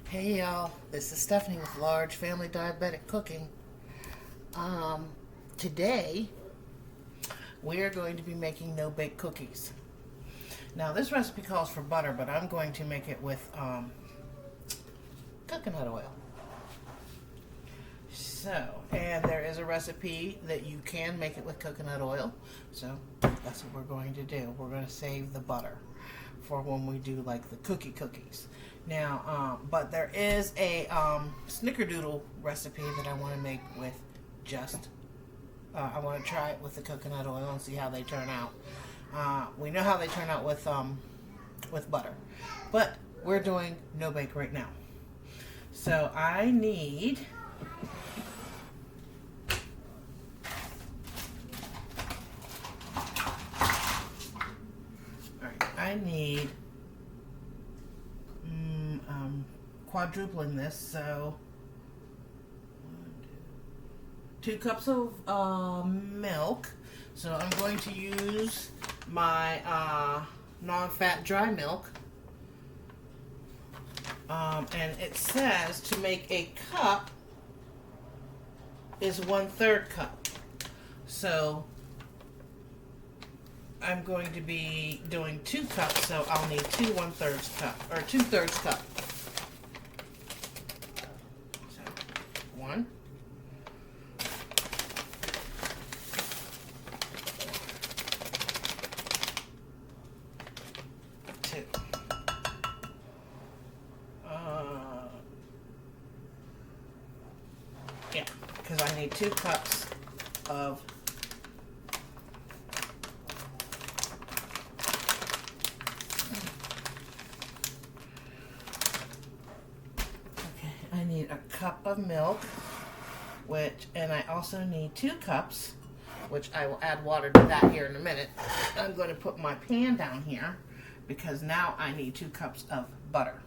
Hey y'all, this is Stephanie with Large Family Diabetic Cooking. Today we're going to be making no-bake cookies. Now this recipe calls for butter, but I'm going to make it with coconut oil. And there is a recipe that you can make it with coconut oil, so that's what we're going to do. We're going to save the butter for when we do like the cookies. Now, but there is a snickerdoodle recipe that I want to make with just, I want to try it with the coconut oil and see how they turn out. We know how they turn out with butter, but we're doing no bake right now. So I need quadrupling this, so 2 cups of milk. So I'm going to use my non-fat dry milk, and it says to make a cup is 1/3 cup, so I'm going to be doing 2 cups, so I'll need 2 1/3 cup, or 2/3 cup. So, 1. 2. Yeah, because I need 2 cups of I need a cup of milk, and I also need 2 cups, which I will add water to that here in a minute. I'm going to put my pan down here because now I need 2 cups of butter,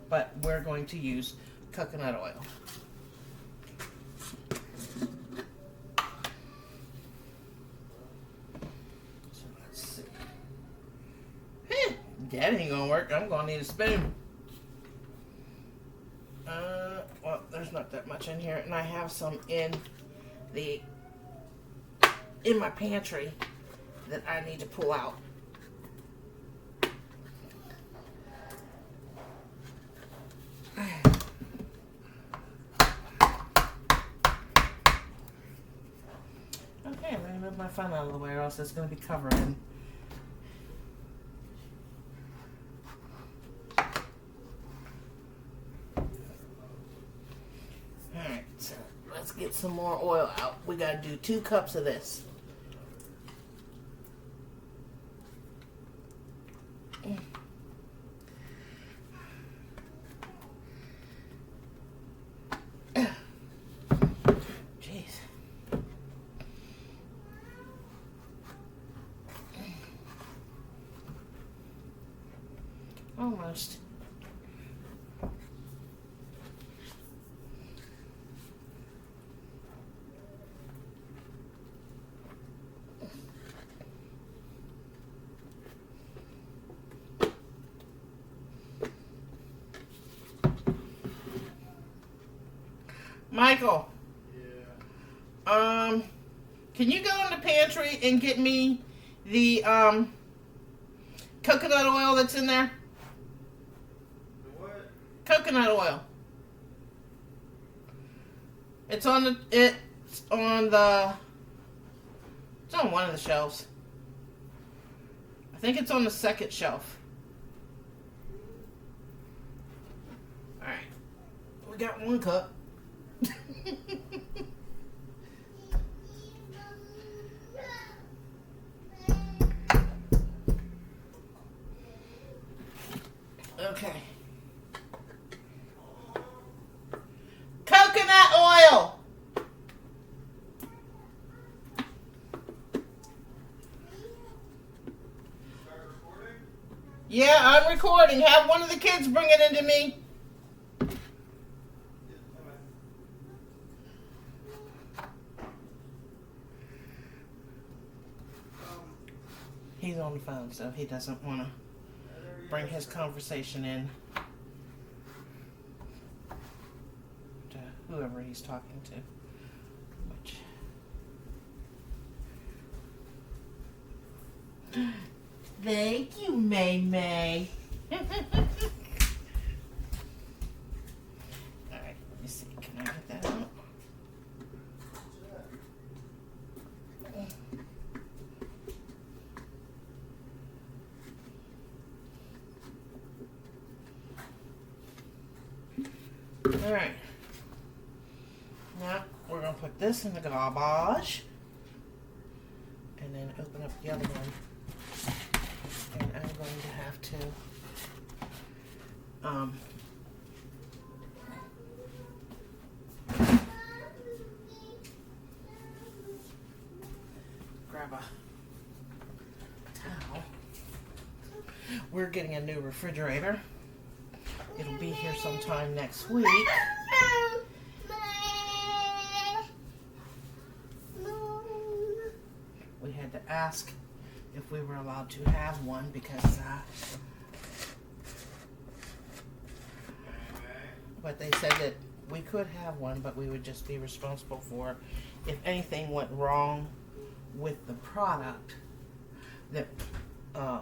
but we're going to use coconut oil. So let's see. That ain't gonna work. I'm gonna need a spoon. Well, there's not that much in here, and I have some in my pantry that I need to pull out. Okay, let me move my phone out of the way, or else it's going to be covering. Get some more oil out. We gotta do 2 cups of this. Jeez. Almost. Michael. Yeah. Can you go in the pantry and get me the coconut oil that's in there? The what? Coconut oil. It's on one of the shelves. I think it's on the second shelf. All right. We got 1 cup. Okay. Coconut oil. Start recording? Yeah, I'm recording. Have one of the kids bring it into me. He's on the phone, so he doesn't want to bring his conversation in. whoever he's talking to. Which... Thank you, May May. Alright, let me see. Can I get that out? Alright. Now we're going to put this in the garbage. And then open up the other one. And I'm going to have to grab a towel. We're getting a new refrigerator. It'll be here sometime next week. We had to ask if we were allowed to have one because but they said that we could have one, but we would just be responsible for if anything went wrong with the product, that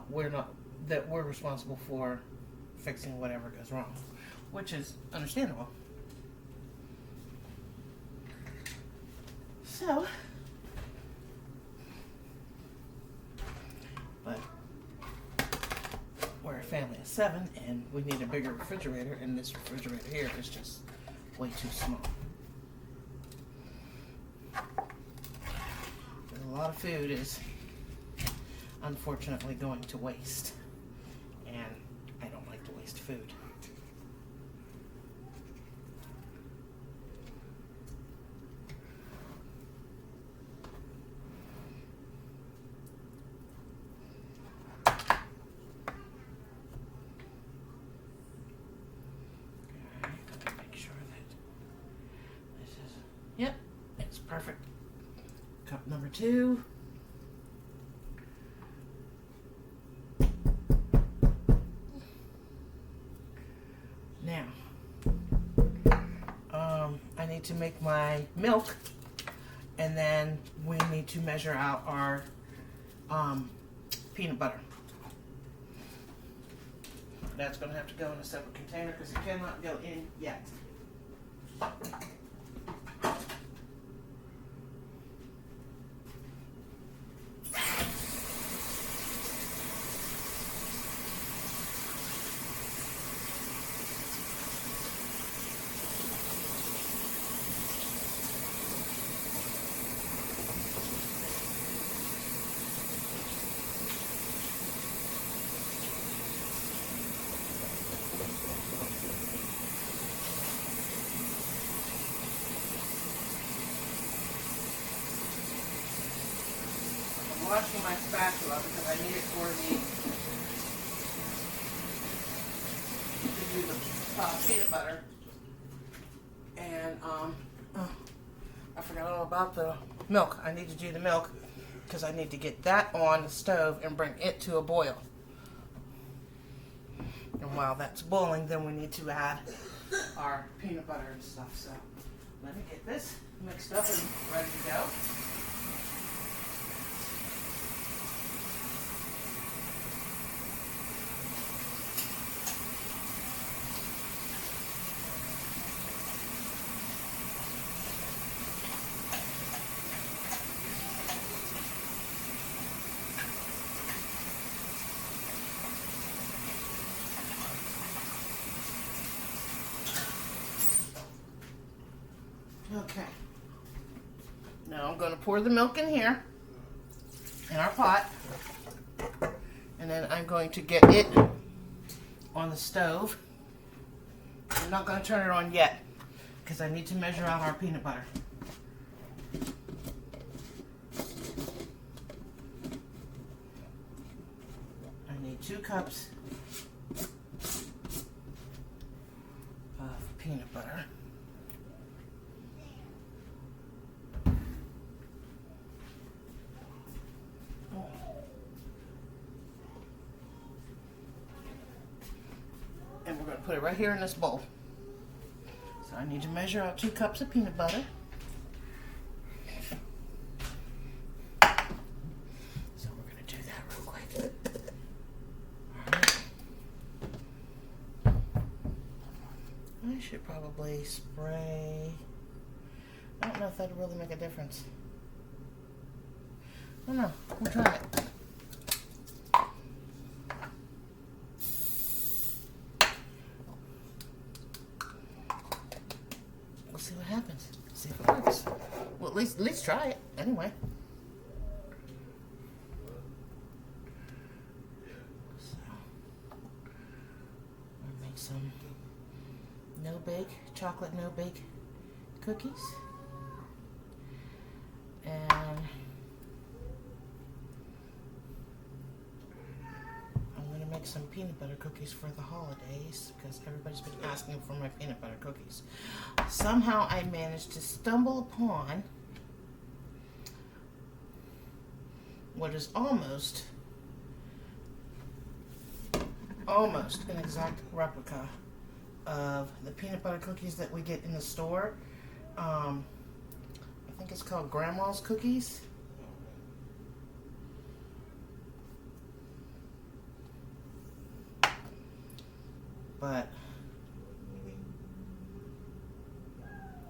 we're responsible for fixing whatever goes wrong, which is understandable. So, but we're a family of 7 and we need a bigger refrigerator, and this refrigerator here is just way too small. And a lot of food is unfortunately going to waste, and I don't like to waste food. Yep, it's perfect. Cup number 2. Now, I need to make my milk, and then we need to measure out our peanut butter. That's going to have to go in a separate container because it cannot go in yet. Washing my spatula because I need it for to do the peanut butter. And I forgot all about the milk. I need to do the milk because I need to get that on the stove and bring it to a boil. And while that's boiling, then we need to add our peanut butter and stuff. So let me get this mixed up and ready to go. Okay, now I'm going to pour the milk in here, in our pot, and then I'm going to get it on the stove. I'm not going to turn it on yet, because I need to measure out our peanut butter. I need 2 cups of peanut butter. And we're going to put it right here in this bowl. So So I need to measure out 2 cups of peanut butter. So we're going to do that real quick. Alright. I should probably spray. I don't know if that'd really make a difference. I don't know. We'll try it. We'll see what happens. See if it works. Well, at least try it anyway. So, I'll make some no-bake, chocolate no-bake cookies. And I'm going to make some peanut butter cookies for the holidays because everybody's been asking for my peanut butter cookies. Somehow I managed to stumble upon what is almost an exact replica of the peanut butter cookies that we get in the store. I think it's called Grandma's Cookies. But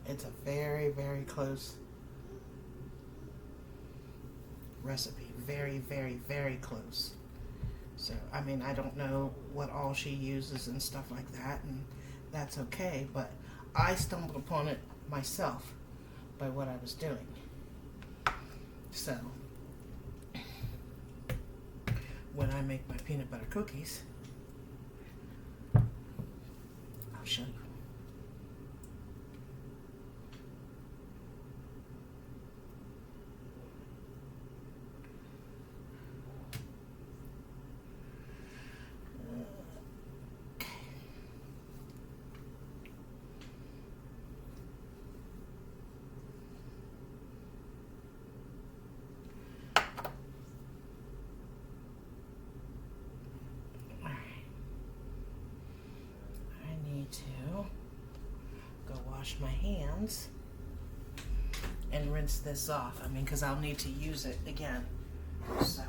it's a very, very close recipe. Very, very, very close. So, I mean, I don't know what all she uses and stuff like that, and that's okay, but I stumbled upon it myself by what I was doing. So, when I make my peanut butter cookies, I'll show you. To go wash my hands and rinse this off. I mean, because I'll need to use it again. So.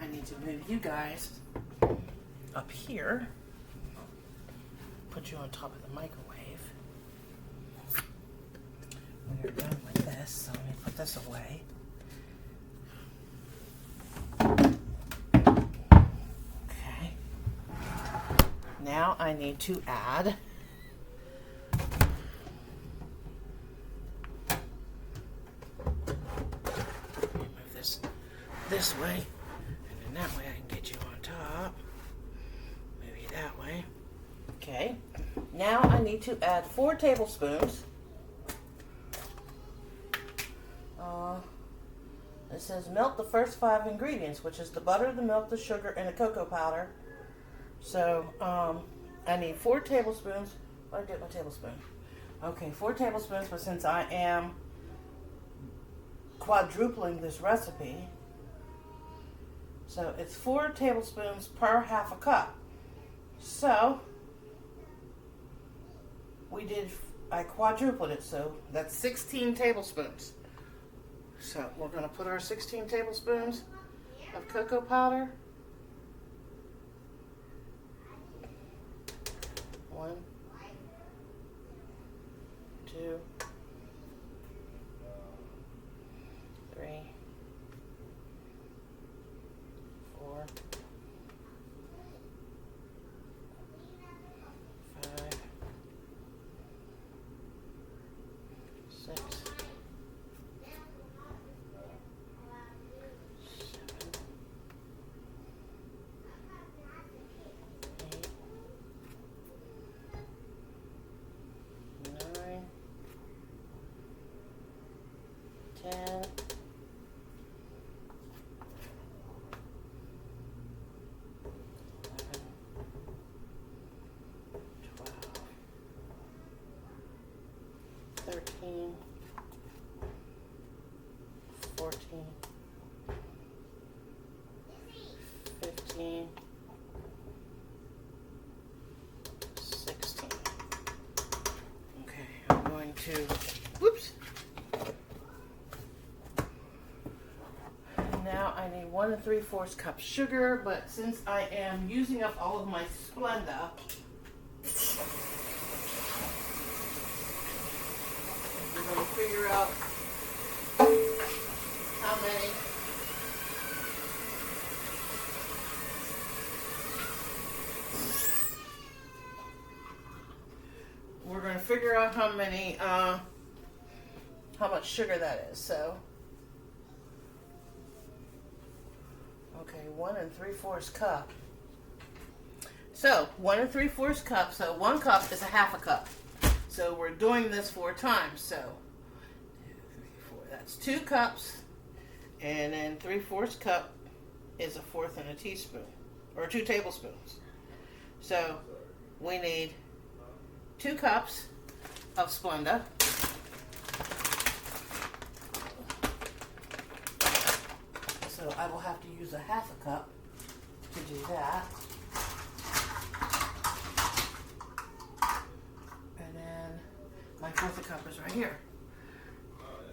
I need to move you guys up here, put you on top of the microwave. When you're done with this, so let me put this away. Okay. Now I need to add move this way. That way I can get you on top. Maybe that way. Okay. Now I need to add 4 tablespoons. It says melt the first 5 ingredients, which is the butter, the milk, the sugar, and the cocoa powder. So I need 4 tablespoons. Where did I get my tablespoon? Okay, 4 tablespoons, but since I am quadrupling this recipe, so it's 4 tablespoons per half a cup. So I quadrupled it, so that's 16 tablespoons. So we're going to put our 16 tablespoons of cocoa powder. 1, 2, 3, 4, 5, 6, 7, 14, 15, 16. Okay, I'm going to, whoops. Now I need 1 3/4 cup sugar, but since I am using up all of my Splenda, we're going to figure out how many. We're going to figure out how much sugar that is. So, okay, 1 3/4 cup. So 1 3/4 cup. So 1 cup is a half a cup. So we're doing this 4 times. So 2, 3, 4. That's 2 cups, and then 3/4 cup is 1/4 and a teaspoon, or 2 tablespoons. So we need 2 cups of Splenda. So I will have to use a half a cup to do that. And then my 1/4 cup is right here.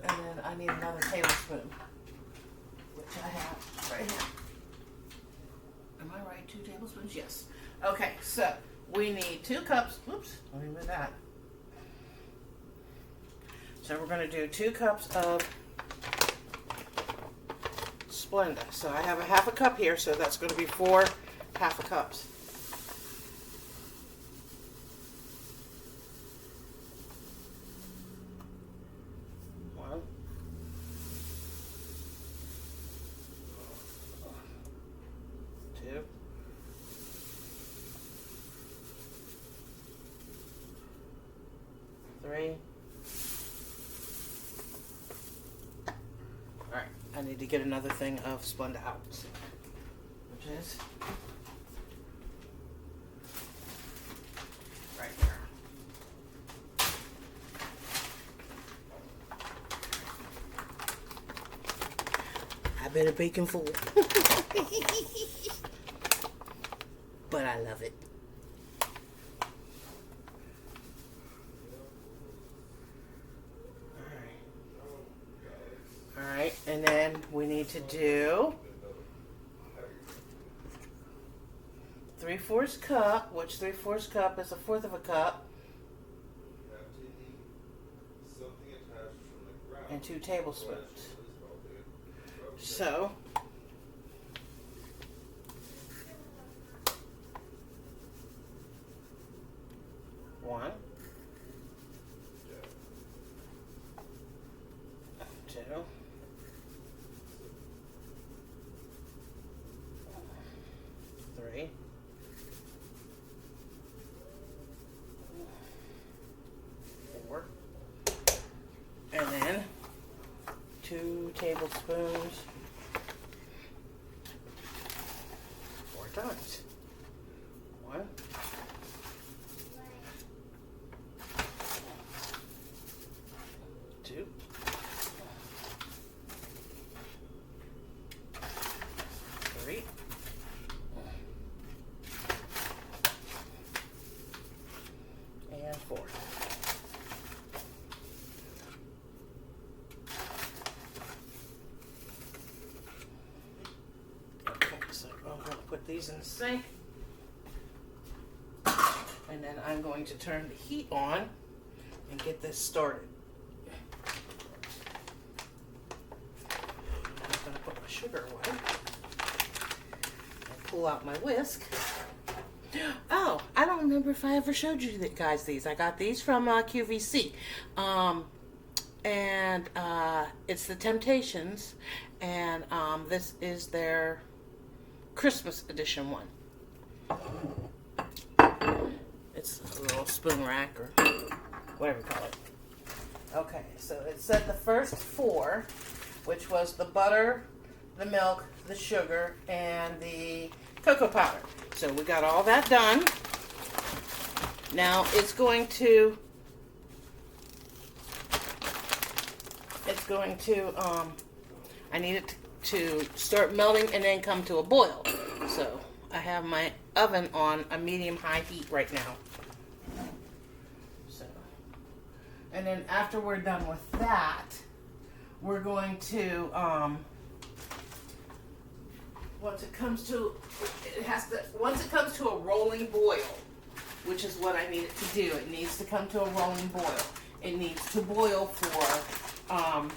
And then I need another tablespoon, which I have right here. Am I right? 2 tablespoons? Yes. Okay, so we need 2 cups. Oops, let me move that. So we're going to do 2 cups of Splenda. So I have a half a cup here, so that's going to be 4 half a cups. One. 2. 3. Alright, I need to get another thing of Splenda out, which is right here. I've been a baking fool. But I love it. Alright, and then we need to do 3/4 cup, which 3/4 cup is 1/4 of a cup, and 2 tablespoons. So, one, 2, 3, 4, and then 2 tablespoons 4 times. 1, 2, 3, and 4. Okay, so I'm going to put these in the sink, and then I'm going to turn the heat on and get this started. I'm going to put my sugar away and pull out my whisk. Oh, I don't remember if I ever showed you guys these. I got these from QVC. And it's the Temptations, and this is their Christmas edition one. It's a little spoon rack or whatever you call it. Okay, so it said the first 4, which was the butter, the milk, the sugar, and the cocoa powder. So we got all that done. Now it's going to I need it to start melting and then come to a boil. So I have my oven on a medium-high heat right now. So, and then after we're done with that, we're going to, once it comes to a rolling boil, which is what I need it to do. It needs to come to a rolling boil. It needs to boil for, oh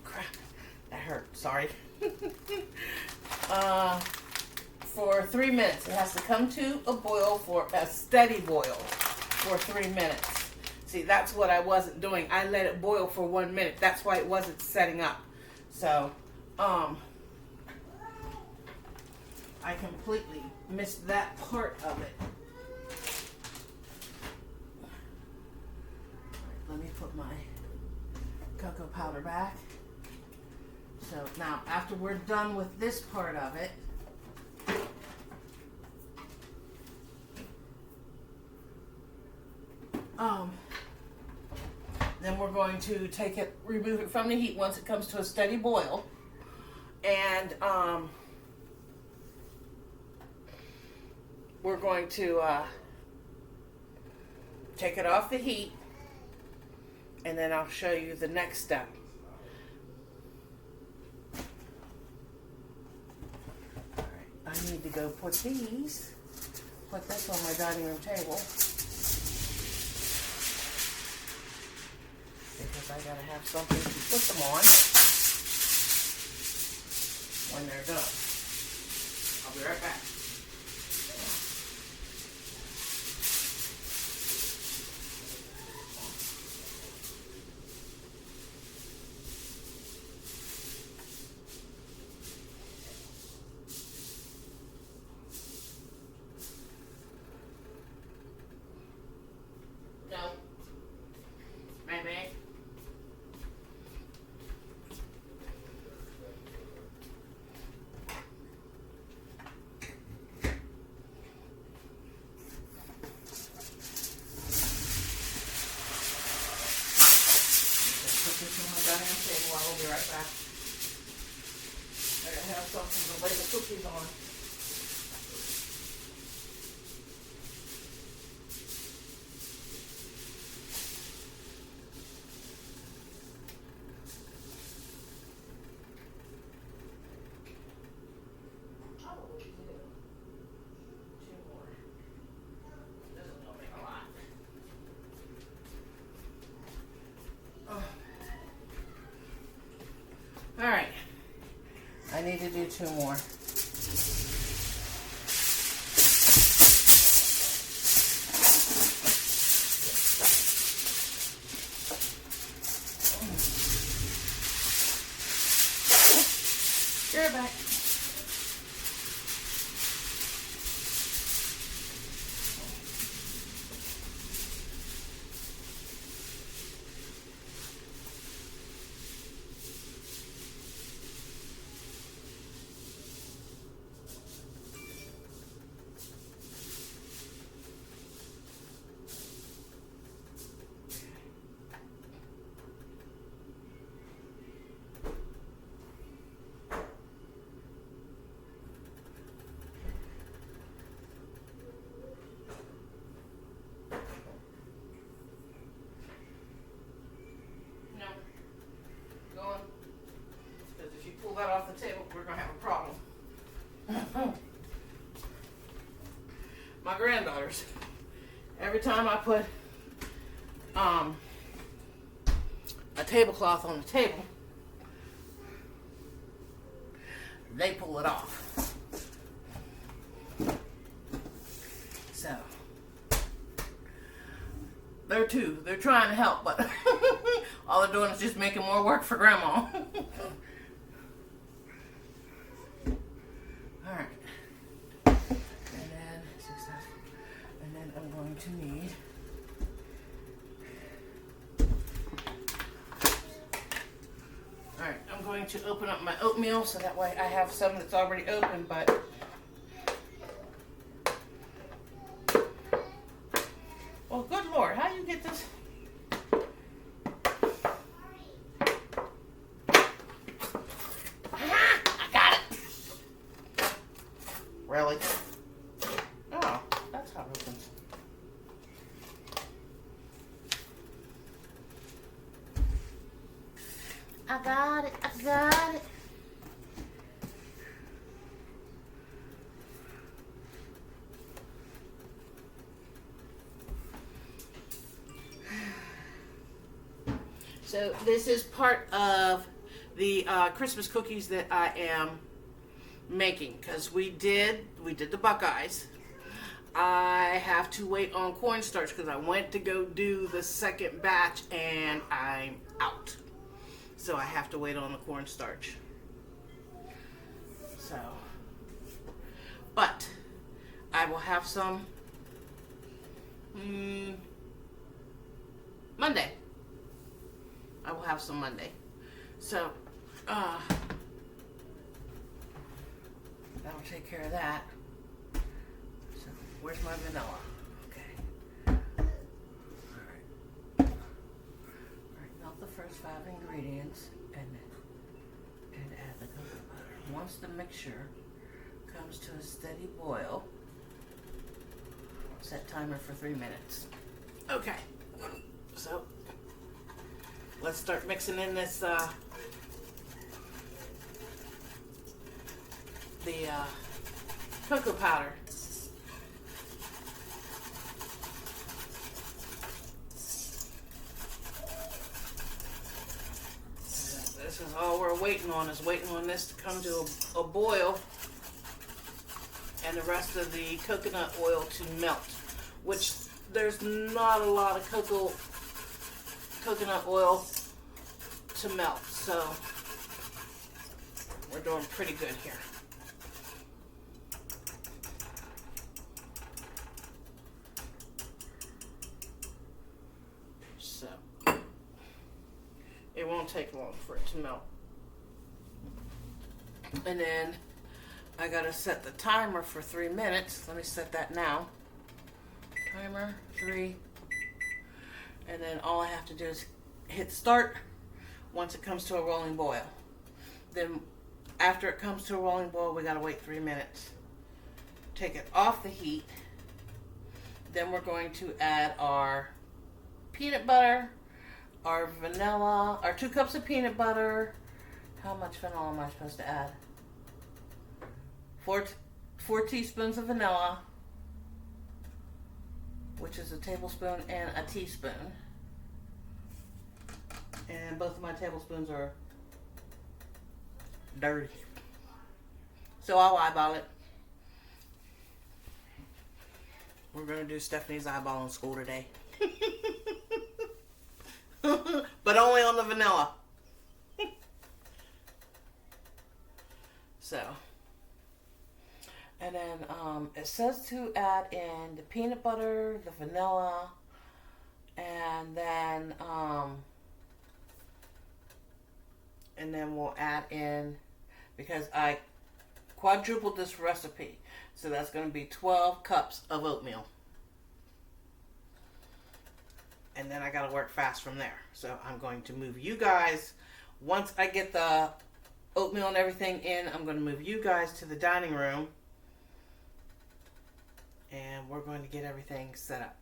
crap, that hurt, sorry. For 3 minutes. It has to come to a boil, for a steady boil for 3 minutes. See, that's what I wasn't doing. I let it boil for 1 minute. That's why it wasn't setting up. So, I completely missed that part of it. Let me put my cocoa powder back. So now, after we're done with this part of it, then we're going to take it, remove it from the heat once it comes to a steady boil, and we're going to take it off the heat, and then I'll show you the next step. Alright, I need to go put this on my dining room table, because I gotta have something to put them on when they're done. I'll be right back. No. Maybe. Put this on my dining room table. I will be right back. I gotta have something to lay the cookies on. Alright, I need to do 2 more. You're back. That off the table, we're gonna have a problem. My granddaughters, every time I put a tablecloth on the table, they pull it off. So they're trying to help, but all they're doing is just making more work for Grandma. I'm going to need I'm going to open up my oatmeal so that way I have some that's already open, but well, good Lord, how do you get this? I got it. I got it. So this is part of the Christmas cookies that I am making, because we did the Buckeyes. I have to wait on cornstarch because I went to go do the second batch and I'm out. So I have to wait on the cornstarch. So, but I will have some Monday. I will have some Monday. So, that'll take care of that. So, where's my vanilla? Okay. Alright, melt the first 5 ingredients and add the cocoa butter. Once the mixture comes to a steady boil, set timer for 3 minutes. Okay. So, let's start mixing in this, the cocoa powder. This is all we're waiting on, is waiting on this to come to a boil and the rest of the coconut oil to melt, which there's not a lot of coconut oil to melt, so we're doing pretty good here. So it won't take long for it to melt. And then I gotta set the timer for 3 minutes. Let me set that now. Timer 3. And then all I have to do is hit start once it comes to a rolling boil. Then after it comes to a rolling boil, we gotta wait 3 minutes. Take it off the heat. Then we're going to add our peanut butter, our vanilla, our 2 cups of peanut butter. How much vanilla am I supposed to add? 4 teaspoons of vanilla, which is a tablespoon and a teaspoon. And both of my tablespoons are dirty, so I'll eyeball it. We're going to do Stephanie's eyeball in school today. But only on the vanilla. So, and then it says to add in the peanut butter, the vanilla, and then we'll add in, because I quadrupled this recipe, so that's going to be 12 cups of oatmeal. And then I got to work fast from there. So I'm going to move you guys, once I get the oatmeal and everything in, I'm going to move you guys to the dining room. And we're going to get everything set up.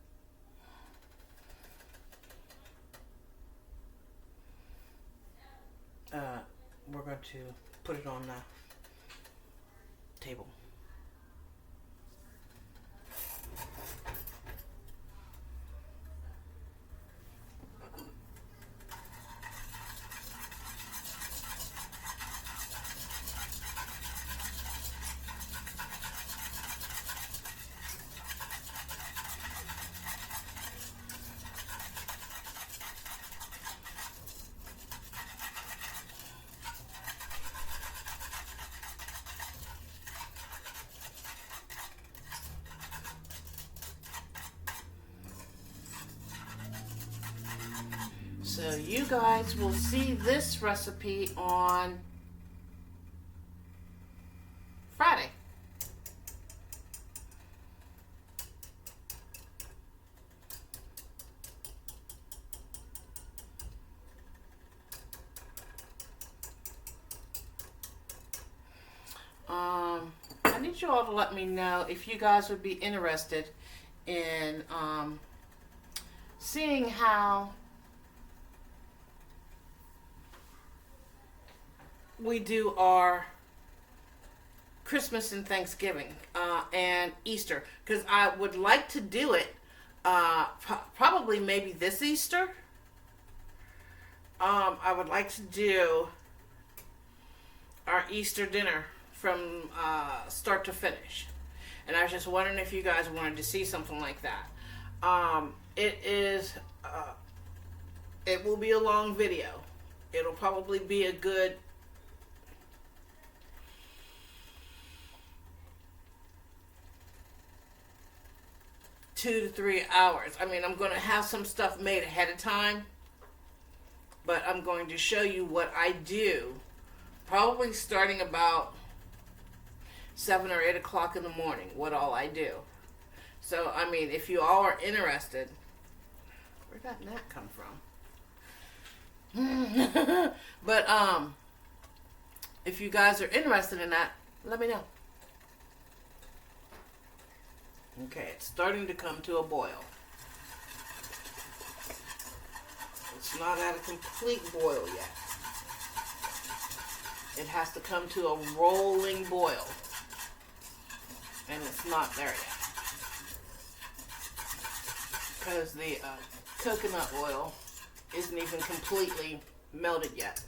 We're going to put it on the table. So you guys will see this recipe on Friday. I need you all to let me know if you guys would be interested in seeing how we do our Christmas and Thanksgiving and Easter, because I would like to do it probably maybe this Easter. I would like to do our Easter dinner from start to finish, and I was just wondering if you guys wanted to see something like that. It will be a long video. It'll probably be a good 2 to 3 hours. I mean, I'm going to have some stuff made ahead of time, but I'm going to show you what I do, probably starting about 7 or 8 o'clock in the morning, what all I do. So, I mean, if you all are interested, where did that come from? But, if you guys are interested in that, let me know. Okay, it's starting to come to a boil. It's not at a complete boil yet. It has to come to a rolling boil. And it's not there yet. Because the coconut oil isn't even completely melted yet.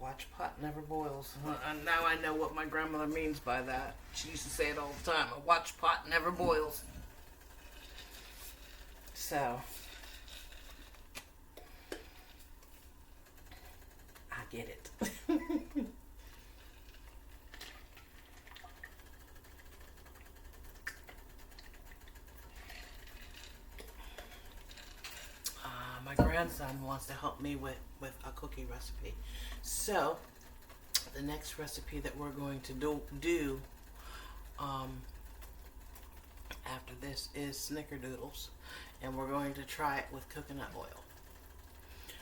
Watch pot never boils. And now I know what my grandmother means by that. She used to say it all the time. A watch pot never boils. So, I get it. My grandson wants to help me with a cookie recipe. So, the next recipe that we're going to do after this is snickerdoodles, and we're going to try it with coconut oil.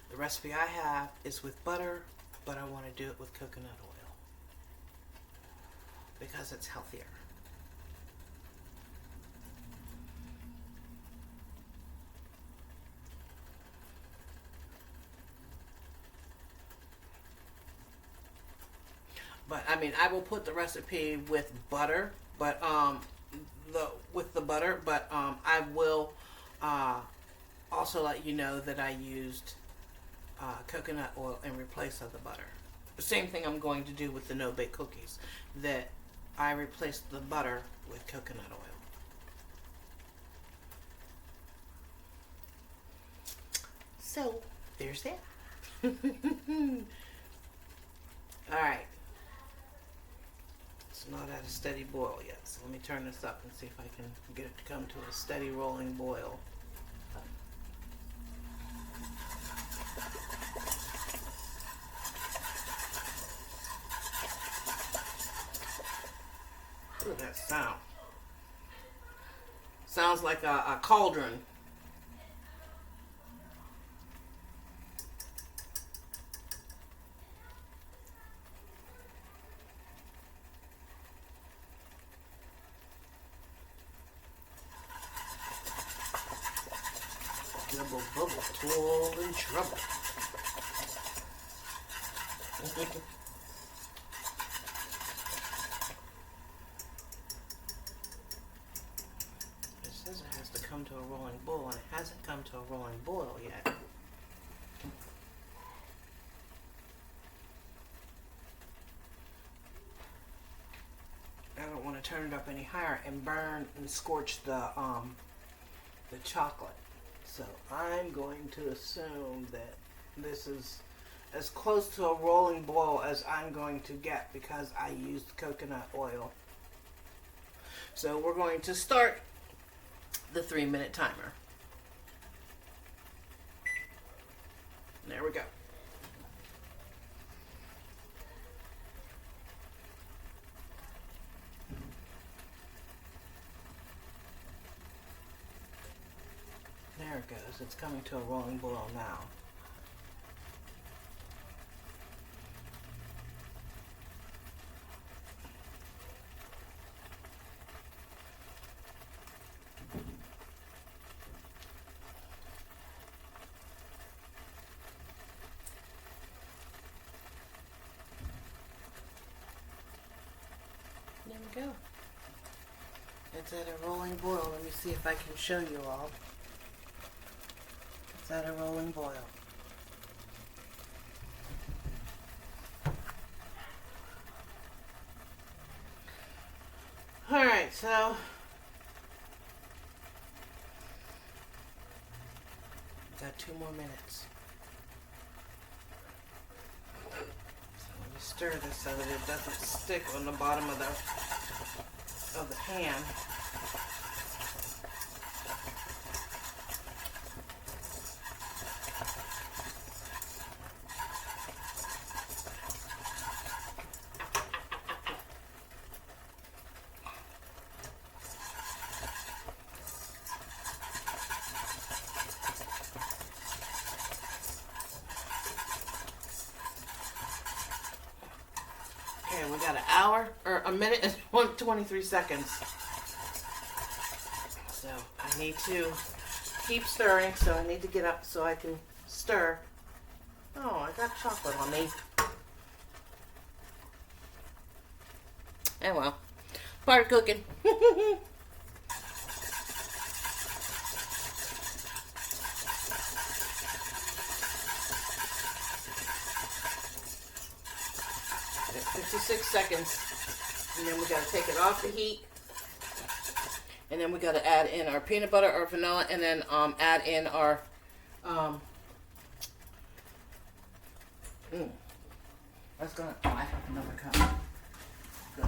The recipe I have is with butter, but I want to do it with coconut oil because it's healthier. But I mean, I will put the recipe with butter, but I will also let you know that I used coconut oil in replace of the butter. The same thing I'm going to do with the no-bake cookies, that I replaced the butter with coconut oil. So, there's that. Alright. It's not at a steady boil yet, so let me turn this up and see if I can get it to come to a steady rolling boil. Look at that sound. Sounds like a cauldron. Double bubble, toil and trouble. It says it has to come to a rolling boil, and it hasn't come to a rolling boil yet. I don't want to turn it up any higher and burn and scorch the chocolate. So I'm going to assume that this is as close to a rolling boil as I'm going to get because I used coconut oil. So we're going to start the 3-minute timer. There we go. There it goes. It's coming to a rolling boil now. There we go. It's at a rolling boil. Let me see if I can show you all. It's at a rolling boil. Alright, so got 2 more minutes. So let me stir this so that it doesn't stick on the bottom of the pan. Okay, we got an hour or a minute and 23 seconds. So I need to keep stirring, so I need to get up so I can stir. Oh, I got chocolate on me. Oh well, part of cooking. At 56 seconds, and then we got to take it off the heat. And then we got to add in our peanut butter or vanilla, and then add in our that's gonna. Oh, I have another cup. Good.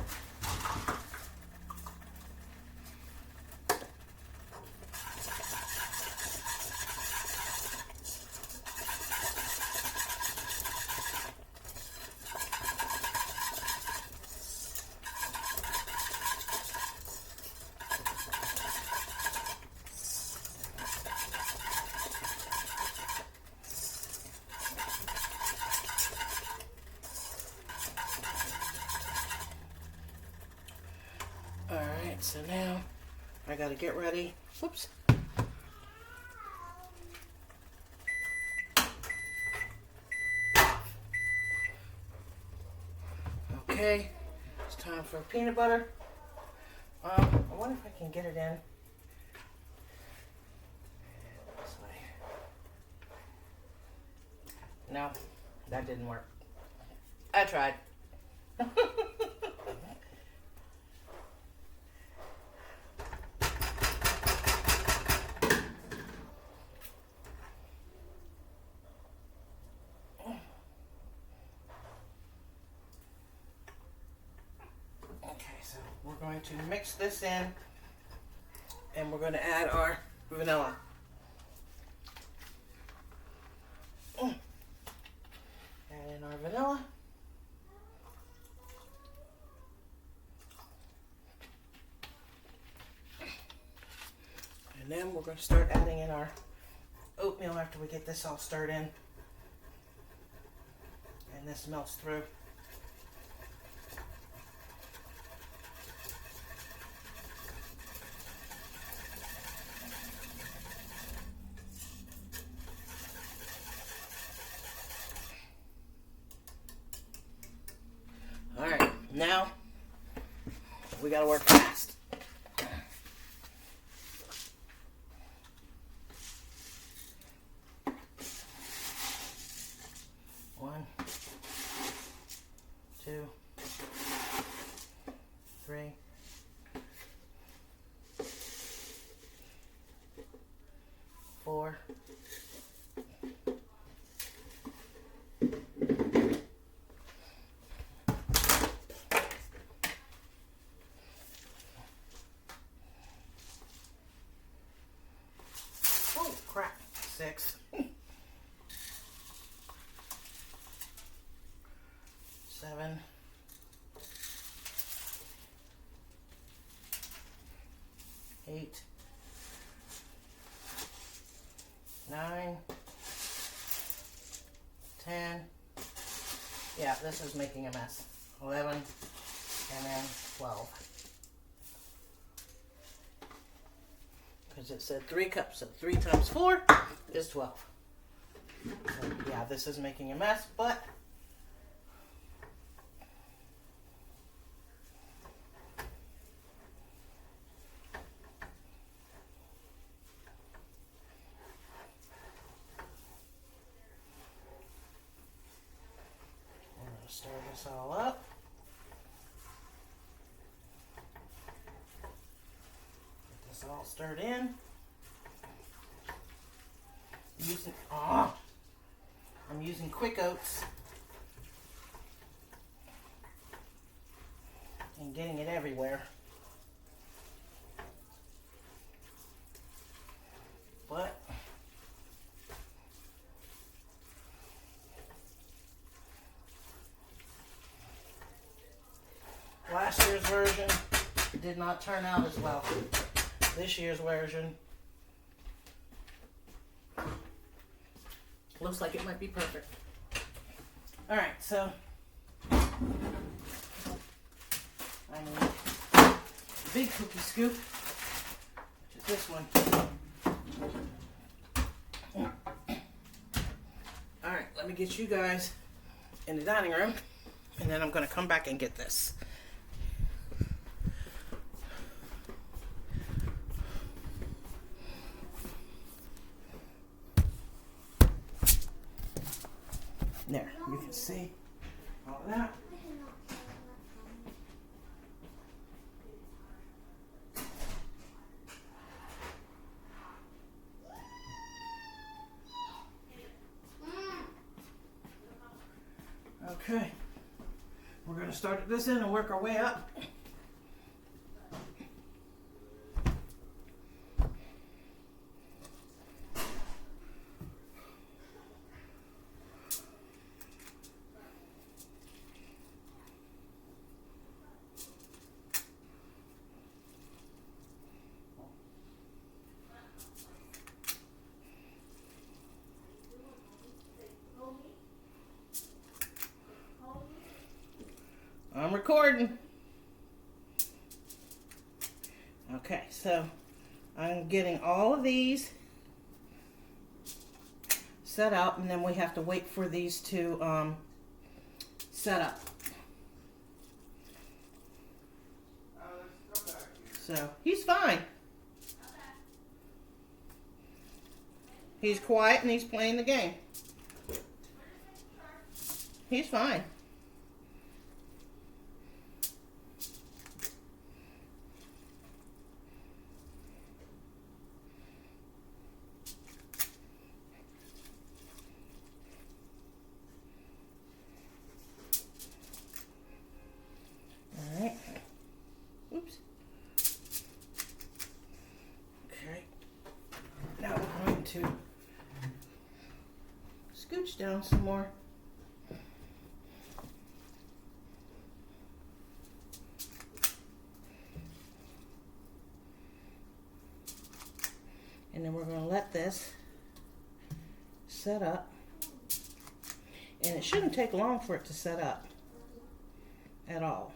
Alright, so now I gotta get ready. Whoops. Okay, it's time for peanut butter. I wonder if I can get it in this way. No, that didn't work. I tried. We're going to mix this in, and we're going to add our vanilla. Add in our vanilla. And then we're going to start adding in our oatmeal after we get this all stirred in. And this melts through. Alright, now we gotta work fast. One, two, three, four, oh crap, 6, 7, 8, 9, 10. Yeah, this is making a mess. 11, and then 12. Because it said 3 cups, so 3 times 4 is 12. So, yeah, this is making a mess, but we're going to stir this all up. Get this all stirred in. I'm using quick oats and getting it everywhere. But last year's version did not turn out as well. This year's version looks like it might be perfect. All right, so I need a big cookie scoop, which is this one. All right, let me get you guys in the dining room, and then I'm going to come back and get this. There, you can see all of that. Okay, we're going to start this in and work our way up. I'm recording. Okay, so I'm getting all of these set up, and then we have to wait for these to set up. So he's fine. He's quiet and he's playing the game. He's fine. Alright. Oops. Okay. Now we're going to scooch down some more. And then we're going to let this set up. And it shouldn't take long for it to set up at all.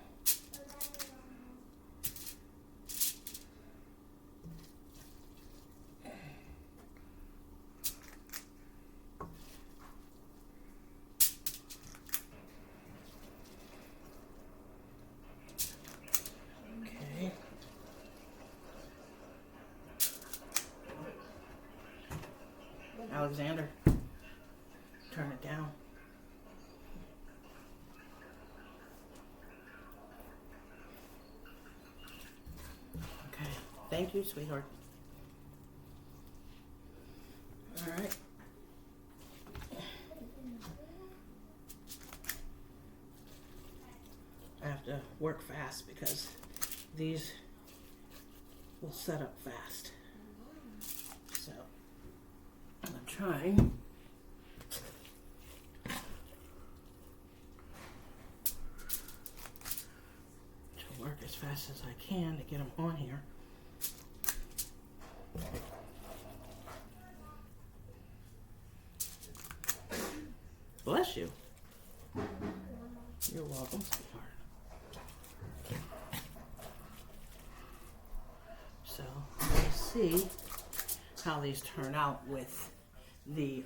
Okay. Alexander, turn it down. Okay, thank you, sweetheart. All right. I have to work fast because these will set up fast. So I'm trying to work as fast as I can to get them on here. bless you. You're welcome, sweetheart. So let's see how these turn out with the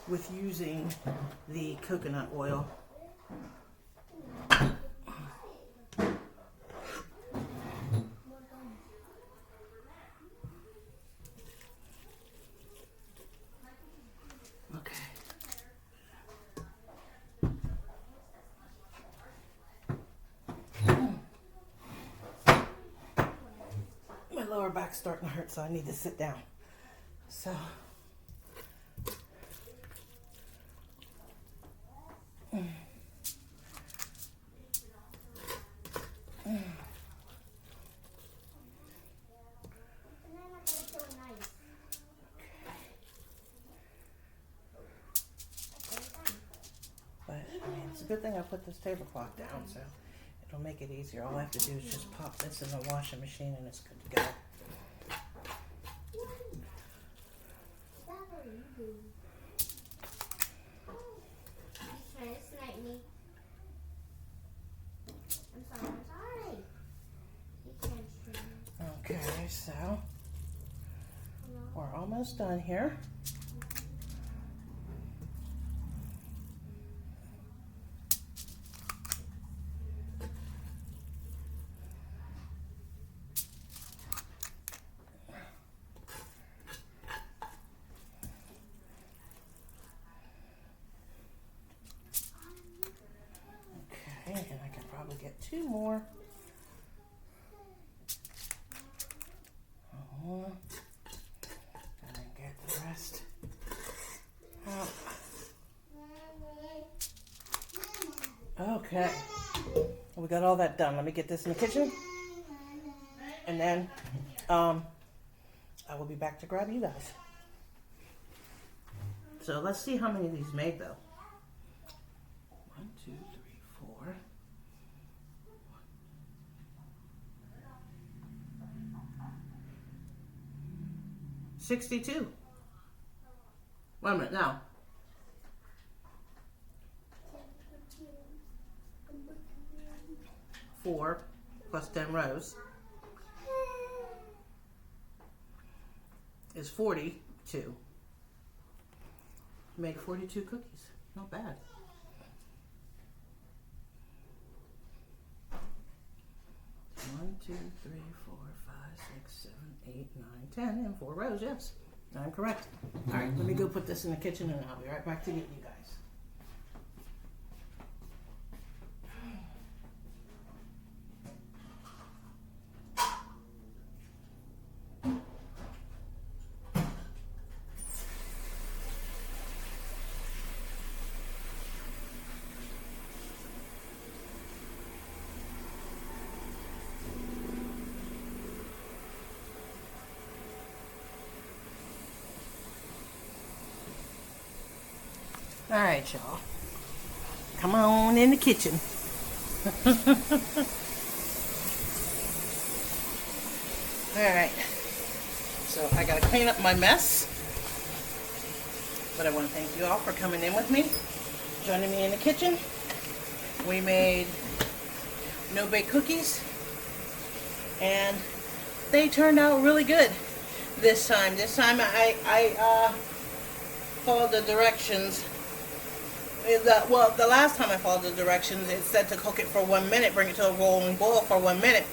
with using the coconut oil. Okay. My lower back's starting to hurt, so I need to sit down. So but I mean, it's a good thing I put this tablecloth down, so it'll make it easier. All I have to do is just pop this in the washing machine and it's good to go. Okay, so we're almost done here. Okay, and I can probably get 2 more. And then get the rest out. Okay, we got all that done. Let me get this in the kitchen, and then I will be back to grab you guys. So let's see how many of these made though. 1, 2, 3, 4. 62. Wait a minute now. 4 plus 10 rows is 42. Made 42 cookies. Not bad. One, 2, 3, 4, 5, 6, 7, 8, 9, 10, and 4 rows. Yes, I'm correct. All right, let me go put this in the kitchen, and I'll be right back to get you guys. All right, y'all. Come on in the kitchen. All right. So I got to clean up my mess. But I want to thank you all for coming in with me, joining me in the kitchen. We made no-bake cookies, and they turned out really good this time. This time I followed the directions. The last time I followed the directions, it said to cook it for 1 minute, bring it to a rolling boil for 1 minute.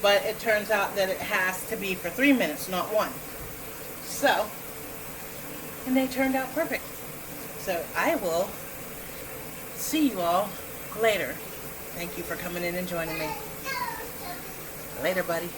But it turns out that it has to be for 3 minutes, not 1. So, and they turned out perfect. So I will see you all later. Thank you for coming in and joining me. Later, buddy.